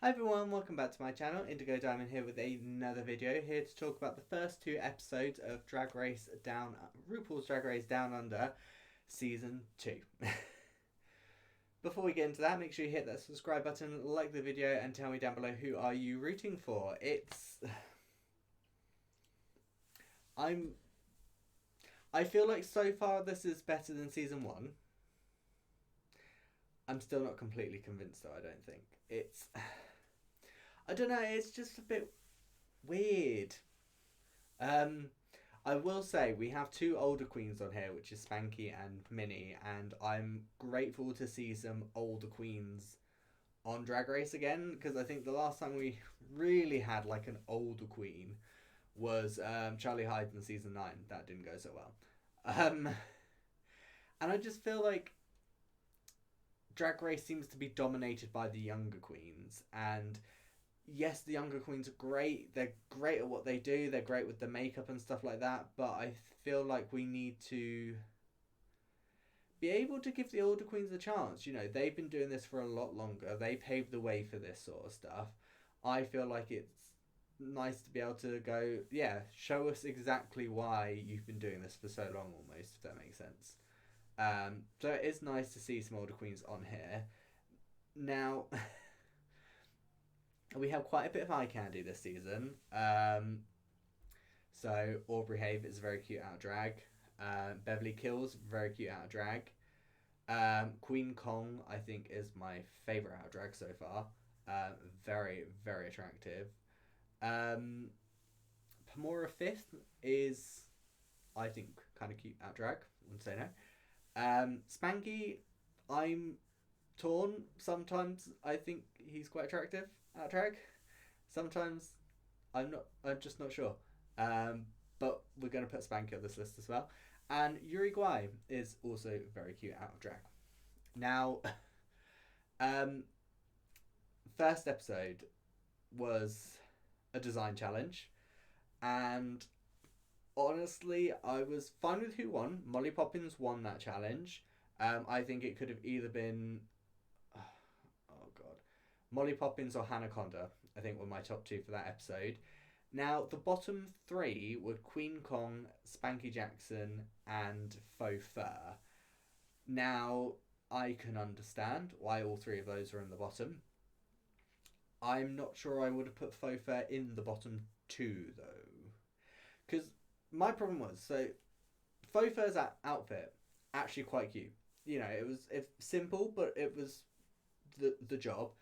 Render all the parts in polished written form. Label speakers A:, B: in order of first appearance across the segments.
A: Hi everyone, welcome back to my channel. Indigo Diamond here with another video, here to talk about the first two episodes of RuPaul's Drag Race Down Under Season 2. Before we get into that, make sure you hit that subscribe button, like the video, and tell me down below who are you rooting for. I feel like so far this is better than Season 1. I'm still not completely convinced though, I don't think. I don't know, it's just a bit weird. I will say we have two older queens on here, which is Spankie and Minnie, and I'm grateful to see some older queens on Drag Race again, because I think the last time we really had like an older queen was Charlie Hyde in season 9. That didn't go so well. And I just feel like Drag Race seems to be dominated by the younger queens, and yes, the younger queens are great. They're great at what they do. They're great with the makeup and stuff like that. But I feel like we need to be able to give the older queens a chance. You know, they've been doing this for a lot longer. They paved the way for this sort of stuff. I feel like it's nice to be able to go, yeah, show us exactly why you've been doing this for so long almost, if that makes sense. So it is nice to see some older queens on here. Now, we have quite a bit of eye candy this season. So Aubrey Haive is very cute out of drag. Beverly Kills, very cute out of drag. Queen Kong, I think, is my favourite out of drag so far. Very, very attractive. Pomara Fifth is, I think, kind of cute out of drag. Wouldn't say no. Spankie, I'm torn. Sometimes I think he's quite attractive out of drag. Sometimes I'm not. I'm just not sure. But we're going to put Spankie on this list as well. And Yuri Guaii is also very cute out of drag. Now, first episode was a design challenge, and honestly, I was fine with who won. Molly Poppinz won that challenge. I think it could have either been, oh god, Molly Poppinz or Hannah Conda, I think, were my top two for that episode. Now, the bottom three were Queen Kong, Spankie Jackson, and Faux Fur. Now, I can understand why all three of those are in the bottom. I'm not sure I would have put Faux Fur in the bottom two, though. Because my problem was, so Faux Fur's outfit, actually quite cute. You know, it's simple, but it was the job.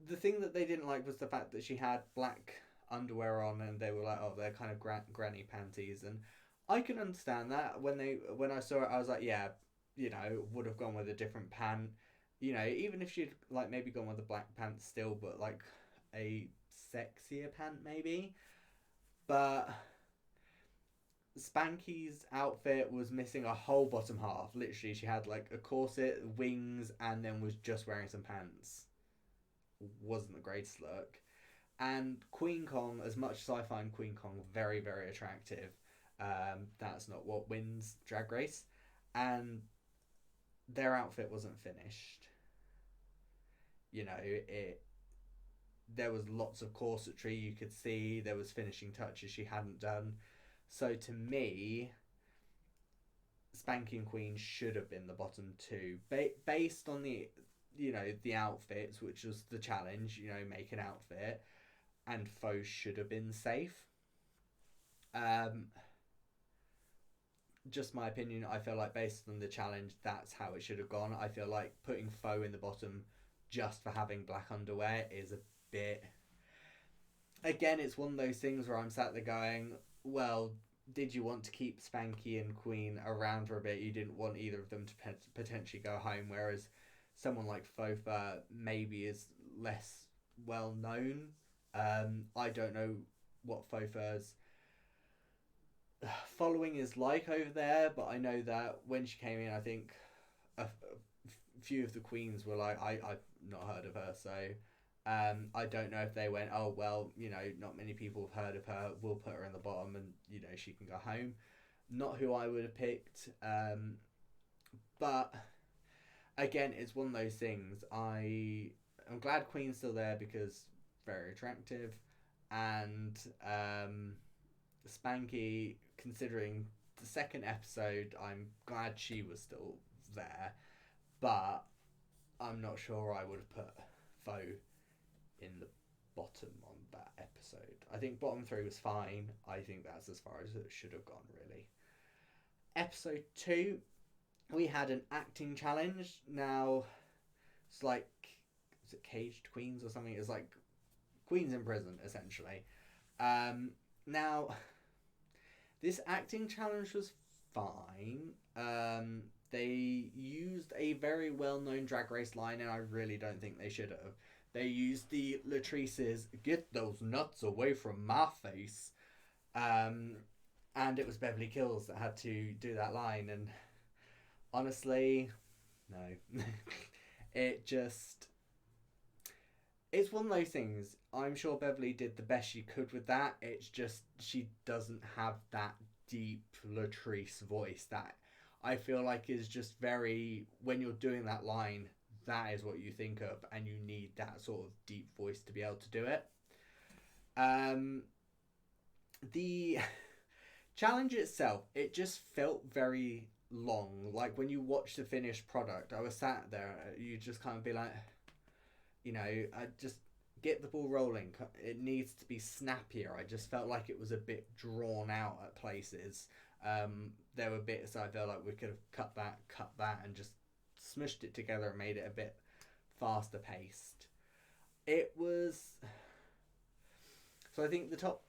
A: The thing that they didn't like was the fact that she had black underwear on, and they were like, oh, they're kind of granny panties, and I can understand that. When I saw it, I was like, yeah, you know, would have gone with a different pant. You know, even if she'd like maybe gone with a black pant still, but like a sexier pant maybe. But Spankie's outfit was missing a whole bottom half. Literally, she had like a corset, wings, and then was just wearing some pants. Wasn't the greatest look. And Queen Kong, as much as I find Queen Kong very, very attractive, that's not what wins Drag Race. And their outfit wasn't finished. You know, there was lots of corsetry you could see. There was finishing touches she hadn't done. So to me, Spankie and Queen should have been the bottom two, based on the outfits, which was the challenge. You know, make an outfit, and Faux should have been safe. Just my opinion. I feel like based on the challenge, that's how it should have gone. I feel like putting Faux in the bottom just for having black underwear is a bit. Again, it's one of those things where I'm sat there going, well, did you want to keep Spankie and Queen around for a bit? You didn't want either of them to potentially go home, whereas someone like Faux Fur maybe is less well known. I don't know what Faux Fur's following is like over there, but I know that when she came in, I think a few of the queens were like, I've not heard of her, so I don't know if they went, oh, well, you know, not many people have heard of her, we'll put her in the bottom and, you know, she can go home. Not who I would have picked. But, again, it's one of those things. I'm glad Queen's still there because very attractive, and Spankie, considering the second episode, I'm glad she was still there, but I'm not sure I would have put Faux in the bottom on that episode. I think bottom 3 was fine. I think that's as far as it should have gone, really. Episode 2, we had an acting challenge. Now, it's like, is it Caged Queens or something? It's like Queens in prison, essentially. Now, this acting challenge was fine. They used a very well-known Drag Race line, and I really don't think they should have. They used the Latrice's "Get those nuts away from my face," and it was Beverly Kills that had to do that line. And honestly, no, it's one of those things. I'm sure Beverly did the best she could with that. It's just she doesn't have that deep Latrice voice that I feel like is just very, when you're doing that line, that is what you think of, and you need that sort of deep voice to be able to do it. The challenge itself, it just felt very long. Like when you watch the finished product, I was sat there, you just kind of be like, I just get the ball rolling. It needs to be snappier. I just felt like it was a bit drawn out at places. There were bits I felt like we could have cut that, and just smushed it together and made it a bit faster paced. It was... So I think the top...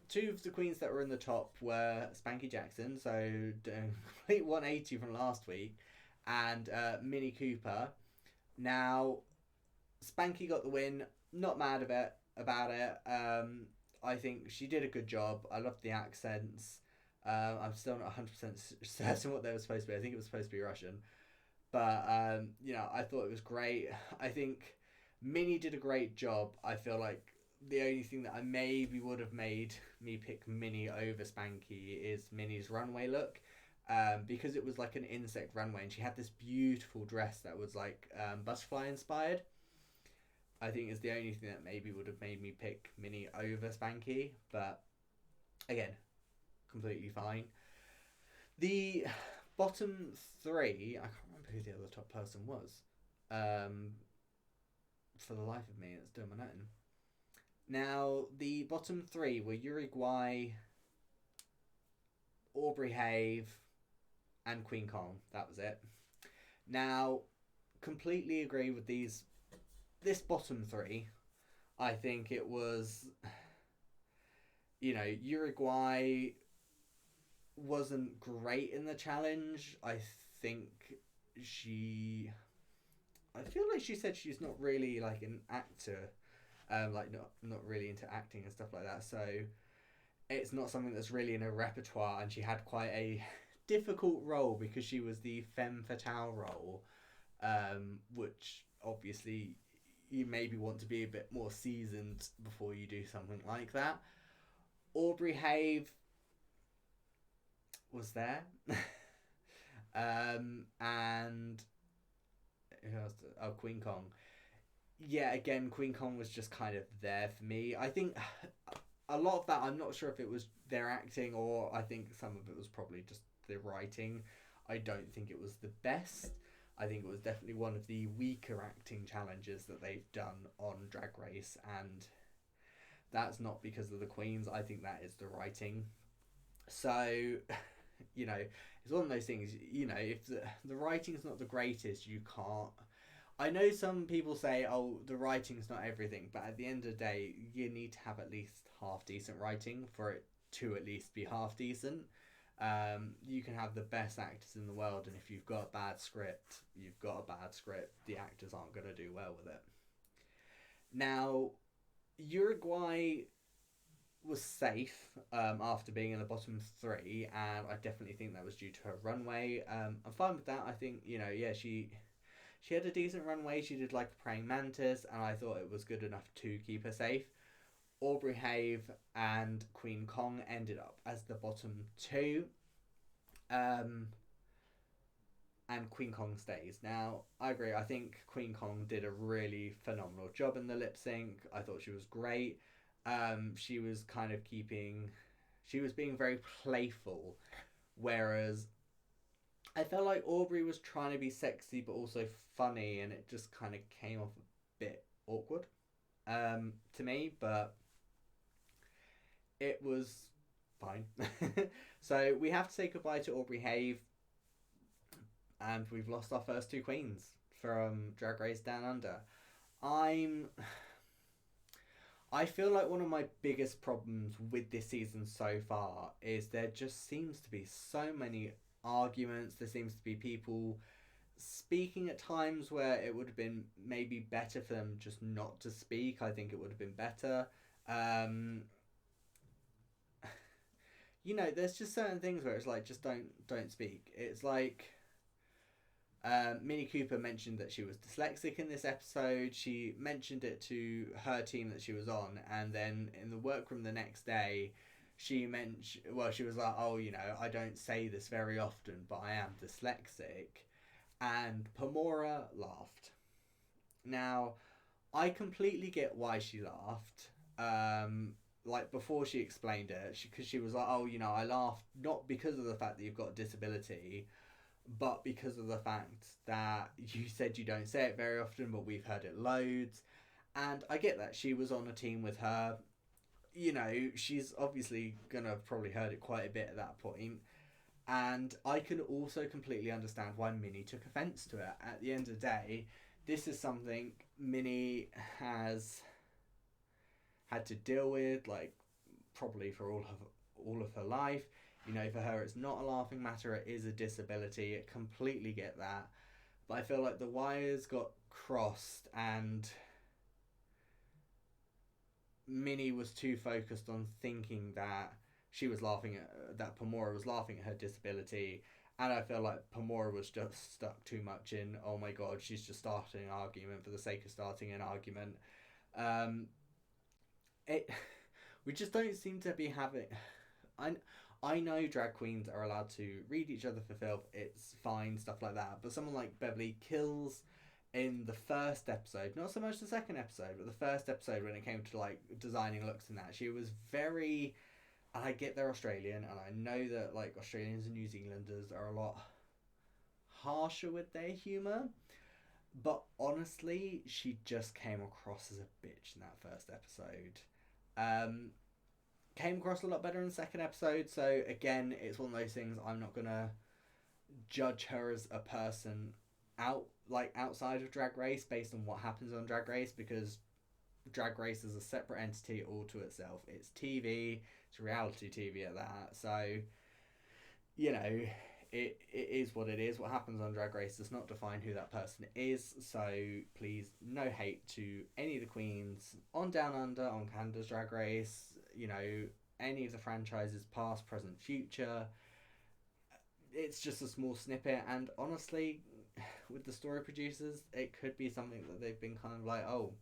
A: 2 of the queens that were in the top were Spankie Jackson, so complete 180 from last week, and Minnie Cooper. Now, Spankie got the win. Not mad about it. I think she did a good job. I loved the accents. I'm still not 100% certain what they were supposed to be. I think it was supposed to be Russian. But, I thought it was great. I think Minnie did a great job. I feel like the only thing that I maybe would have made me pick Minnie over Spankie is Minnie's runway look. Because it was like an insect runway, and she had this beautiful dress that was like butterfly inspired. I think is the only thing that maybe would have made me pick Minnie over Spankie. But, again, completely fine. The bottom 3, I can't remember who the other top person was. For the life of me, it's doing my nothing. Now, the bottom 3 were Yuri, Guaii, Aubrey Haive, and Queen Kong. That was it. Now, completely agree with this bottom 3. I think it was, Yuri, Guaii wasn't great in the challenge. I feel like she said she's not really like an actor, like not really into acting and stuff like that, so it's not something that's really in her repertoire, and she had quite a difficult role because she was the femme fatale role, which obviously you maybe want to be a bit more seasoned before you do something like that. Aubrey Haive was there. And who else? Oh, Queen Kong. Yeah, again, Queen Kong was just kind of there for me. I think a lot of that, I'm not sure if it was their acting, or I think some of it was probably just the writing. I don't think it was the best. I think it was definitely one of the weaker acting challenges that they've done on Drag Race, and that's not because of the queens. I think that is the writing. So, it's one of those things, if the writing's not the greatest, you can't... I know some people say, oh, the writing's not everything, but at the end of the day, you need to have at least half-decent writing for it to at least be half-decent. You can have the best actors in the world, and if you've got a bad script, you've got a bad script. The actors aren't going to do well with it. Now, Uruguay was safe after being in the bottom 3, and I definitely think that was due to her runway. I'm fine with that. I think, she had a decent runway. She did like a praying mantis, and I thought it was good enough to keep her safe. Aubrey Haive and Queen Kong ended up as the bottom 2. and Queen Kong stays. Now, I agree. I think Queen Kong did a really phenomenal job in the lip sync. I thought she was great. She was kind of she was being very playful, whereas I felt like Aubrey was trying to be sexy but also funny, and it just kind of came off a bit awkward to me, but it was fine. So we have to say goodbye to Aubrey Haive, and we've lost our first two queens from Drag Race Down Under. I feel like one of my biggest problems with this season so far is there just seems to be so many arguments. There seems to be people speaking at times where it would have been maybe better for them just not to speak. I think it would have been better. You know, there's just certain things where it's like, just don't speak. It's like Minnie Cooper mentioned that she was dyslexic in this episode. She mentioned it to her team that she was on, and then in the workroom the next day, she was like, oh, you know, I don't say this very often, but I am dyslexic. And Pomara laughed. Now, I completely get why she laughed. Like, before she explained it, because she was like, oh, you know, I laughed not because of the fact that you've got a disability, but because of the fact that you said you don't say it very often, but we've heard it loads. And I get that. She was on a team with her. You know, she's obviously gonna have probably heard it quite a bit at that point. And I can also completely understand why Minnie took offence to it. At the end of the day, this is something Minnie has had to deal with, like, probably for all of her life. You know, for her, it's not a laughing matter. It is a disability. I completely get that. But I feel like the wires got crossed and Minnie was too focused on thinking that that Pomara was laughing at her disability. And I feel like Pomara was just stuck too much in, oh my god, she's just starting an argument for the sake of starting an argument. We just don't seem to be having... I know drag queens are allowed to read each other for filth, it's fine, stuff like that, but someone like Beverly kills in the first episode, not so much the second episode, but the first episode when it came to, like, designing looks and that. She was very... I get they're Australian, and I know that, like, Australians and New Zealanders are a lot harsher with their humour, but honestly, she just came across as a bitch in that first episode. Came across a lot better in the second episode, so again, it's one of those things. I'm not gonna judge her as a person outside of Drag Race based on what happens on Drag Race, because Drag Race is a separate entity all to itself. It's TV, it's reality TV at that, so, you know, it is what it is. What happens on Drag Race does not define who that person is, so please, no hate to any of the queens on Down Under, on Canada's Drag Race, you know, any of the franchises, past, present, future. It's just a small snippet, and honestly, with the story producers, it could be something that they've been kind of like, oh,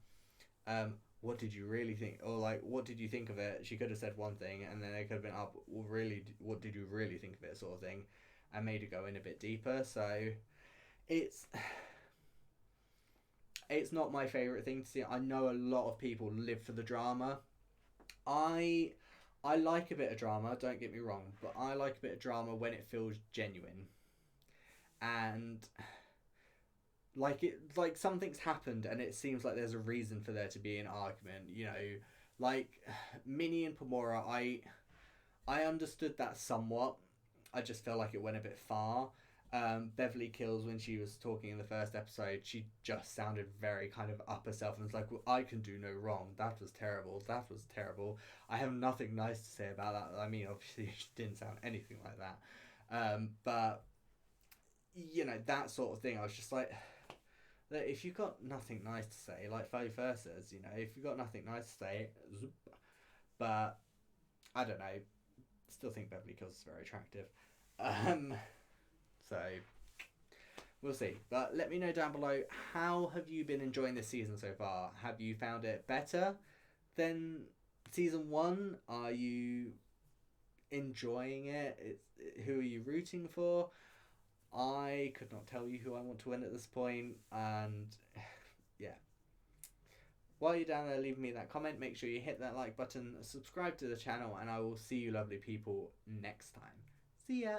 A: what did you really think? Or, like, what did you think of it? She could have said one thing, and then they could have been up, well, really, what did you really think of it, sort of thing, and made it go in a bit deeper. So it's not my favourite thing to see. I know a lot of people live for the drama. I like a bit of drama, don't get me wrong, but I like a bit of drama when it feels genuine. And like something's happened and it seems like there's a reason for there to be an argument, you know, like Minnie and Pomara, I understood that somewhat. I just felt like it went a bit far. Beverly Kills, when she was talking in the first episode, she just sounded very kind of up herself and was like, well, I can do no wrong. That was terrible. That was terrible. I have nothing nice to say about that. I mean, obviously, she didn't sound anything like that. But, you know, that sort of thing, I was just like, if you've got nothing nice to say, like Faux Fur says, you know, if you've got nothing nice to say, zoop. But, I don't know. Still think Beverly Kills is very attractive. So, we'll see. But let me know down below, how have you been enjoying this season so far? Have you found it better than season 1? Are you enjoying it? Who are you rooting for? I could not tell you who I want to win at this point, and yeah. While you're down there leaving me that comment, make sure you hit that like button, subscribe to the channel, and I will see you lovely people next time. See ya!